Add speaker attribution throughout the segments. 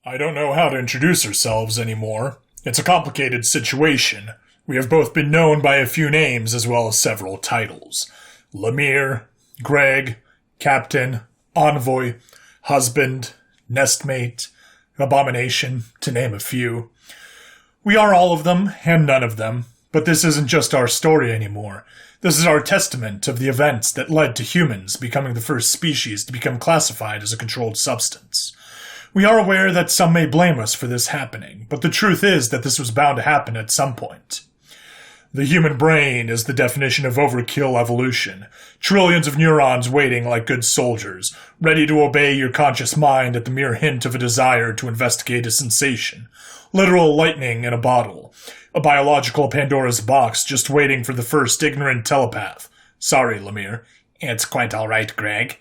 Speaker 1: I don't know how to introduce ourselves anymore. It's a complicated situation. We have both been known by a few names as well as several titles. Lemire, Greg, Captain, Envoy, Husband, Nestmate, Abomination, to name a few. We are all of them and none of them, but this isn't just our story anymore. This is our testament of the events that led to humans becoming the first species to become classified as a controlled substance. We are aware that some may blame us for this happening, but the truth is that this was bound to happen at some point. The human brain is the definition of overkill evolution. Trillions of neurons waiting like good soldiers, ready to obey your conscious mind at the mere hint of a desire to investigate a sensation. Literal lightning in a bottle. A biological Pandora's box just waiting for the first ignorant telepath. Sorry, Lemire. It's quite all right, Greg.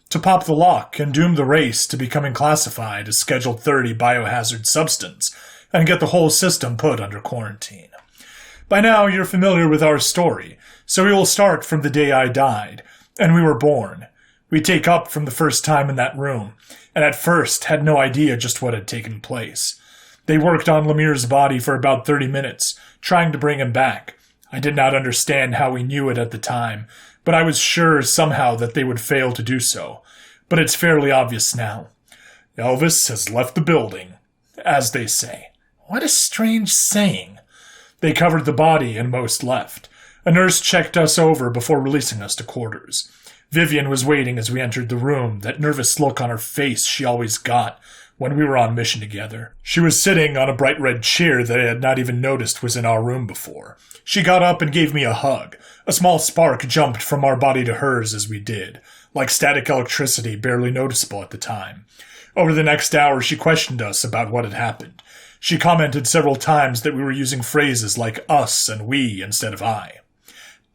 Speaker 1: To pop the lock and doom the race to becoming classified as Schedule 30 biohazard substance and get the whole system put under quarantine. By now, you're familiar with our story, so we will start from the day I died, and we were born. We take up from the first time in that room, and at first had no idea just what had taken place. They worked on Lemire's body for about 30 minutes, trying to bring him back. I did not understand how we knew it at the time, but I was sure somehow that they would fail to do so. But it's fairly obvious now. Elvis has left the building, as they say. What a strange saying. They covered the body and most left. A nurse checked us over before releasing us to quarters. Vivian was waiting as we entered the room, that nervous look on her face she always got when we were on mission together. She was sitting on a bright red chair that I had not even noticed was in our room before. She got up and gave me a hug. A small spark jumped from our body to hers as we did, like static electricity barely noticeable at the time. Over the next hour, she questioned us about what had happened. She commented several times that we were using phrases like us and we instead of I.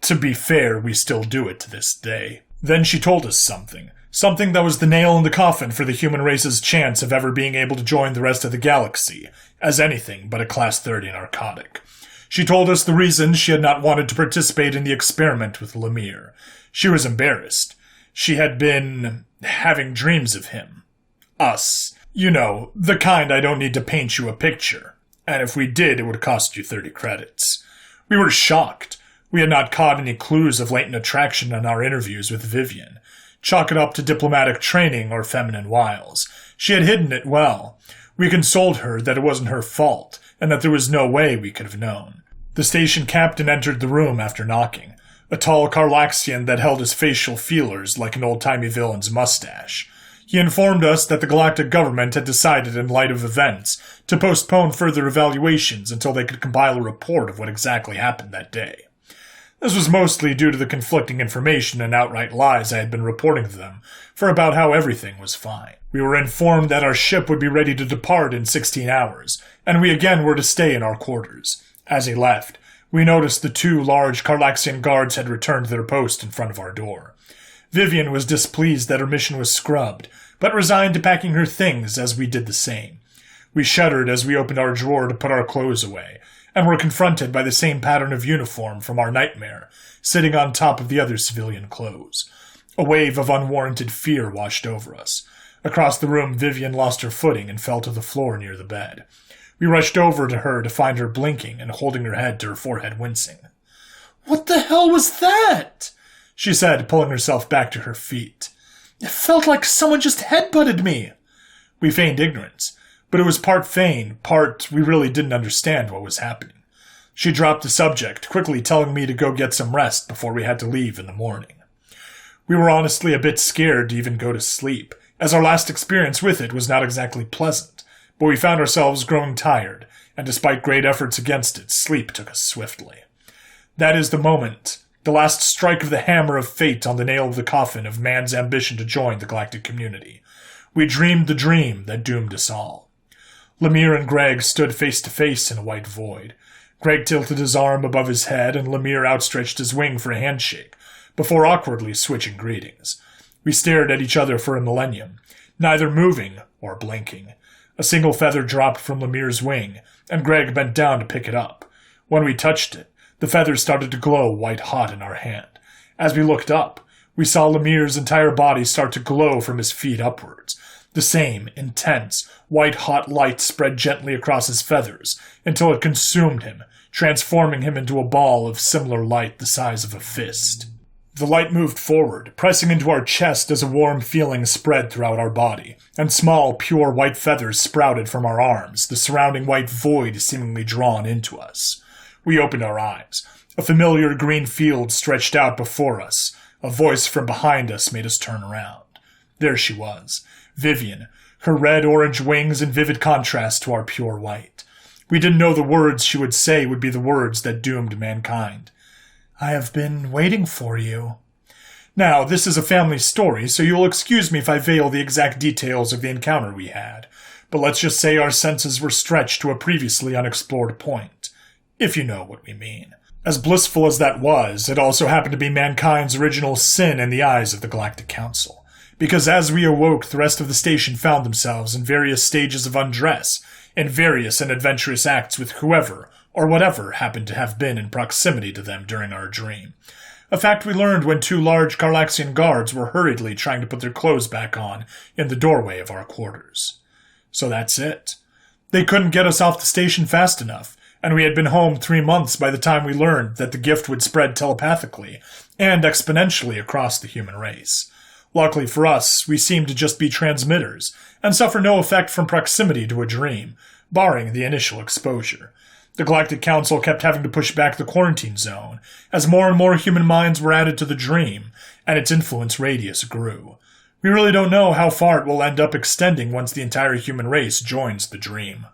Speaker 1: To be fair, we still do it to this day. Then she told us something. Something that was the nail in the coffin for the human race's chance of ever being able to join the rest of the galaxy, as anything but a Class 30 narcotic. She told us the reason she had not wanted to participate in the experiment with Lemire. She was embarrassed. She had been having dreams of him. Us. You know, the kind I don't need to paint you a picture. And if we did, it would cost you 30 credits. We were shocked. We had not caught any clues of latent attraction in our interviews with Vivian. Chalk it up to diplomatic training or feminine wiles. She had hidden it well. We consoled her that it wasn't her fault, and that there was no way we could have known. The station captain entered the room after knocking, a tall Carlaxian that held his facial feelers like an old-timey villain's mustache. He informed us that the galactic government had decided in light of events to postpone further evaluations until they could compile a report of what exactly happened that day. This was mostly due to the conflicting information and outright lies I had been reporting to them for about how everything was fine. We were informed that our ship would be ready to depart in 16 hours, and we again were to stay in our quarters. As he left, we noticed the two large Carlaxian guards had returned to their post in front of our door. Vivian was displeased that her mission was scrubbed, but resigned to packing her things as we did the same. We shuddered as we opened our drawer to put our clothes away, and were confronted by the same pattern of uniform from our nightmare, sitting on top of the other civilian clothes. A wave of unwarranted fear washed over us. Across the room, Vivian lost her footing and fell to the floor near the bed. We rushed over to her to find her blinking and holding her head to her forehead, wincing. "What the hell was that?" she said, pulling herself back to her feet. "It felt like someone just headbutted me." We feigned ignorance, but it was part feign, part we really didn't understand what was happening. She dropped the subject, quickly telling me to go get some rest before we had to leave in the morning. We were honestly a bit scared to even go to sleep, as our last experience with it was not exactly pleasant, but we found ourselves growing tired, and despite great efforts against it, sleep took us swiftly. That is the moment, the last strike of the hammer of fate on the nail of the coffin of man's ambition to join the galactic community. We dreamed the dream that doomed us all. Lemire and Greg stood face to face in a white void. Greg tilted his arm above his head, and Lemire outstretched his wing for a handshake, before awkwardly switching greetings. We stared at each other for a millennium, neither moving or blinking. A single feather dropped from Lemire's wing, and Greg bent down to pick it up. When we touched it, the feather started to glow white-hot in our hand. As we looked up, we saw Lemire's entire body start to glow from his feet upwards. The same intense, white-hot light spread gently across his feathers until it consumed him, transforming him into a ball of similar light the size of a fist. The light moved forward, pressing into our chest as a warm feeling spread throughout our body, and small, pure white feathers sprouted from our arms, the surrounding white void seemingly drawn into us. We opened our eyes. A familiar green field stretched out before us. A voice from behind us made us turn around. There she was, Vivian, her red-orange wings in vivid contrast to our pure white. We didn't know the words she would say would be the words that doomed mankind. "I have been waiting for you." Now, this is a family story, so you'll excuse me if I veil the exact details of the encounter we had, but let's just say our senses were stretched to a previously unexplored point, if you know what we mean. As blissful as that was, it also happened to be mankind's original sin in the eyes of the Galactic Council, because as we awoke, the rest of the station found themselves in various stages of undress, in various and adventurous acts with whoever or whatever happened to have been in proximity to them during our dream. A fact we learned when two large Carlaxian guards were hurriedly trying to put their clothes back on in the doorway of our quarters. So that's it. They couldn't get us off the station fast enough, and we had been home 3 months by the time we learned that the gift would spread telepathically and exponentially across the human race. Luckily for us, we seemed to just be transmitters, and suffer no effect from proximity to a dream, barring the initial exposure. The Galactic Council kept having to push back the quarantine zone, as more and more human minds were added to the dream, and its influence radius grew. We really don't know how far it will end up extending once the entire human race joins the dream.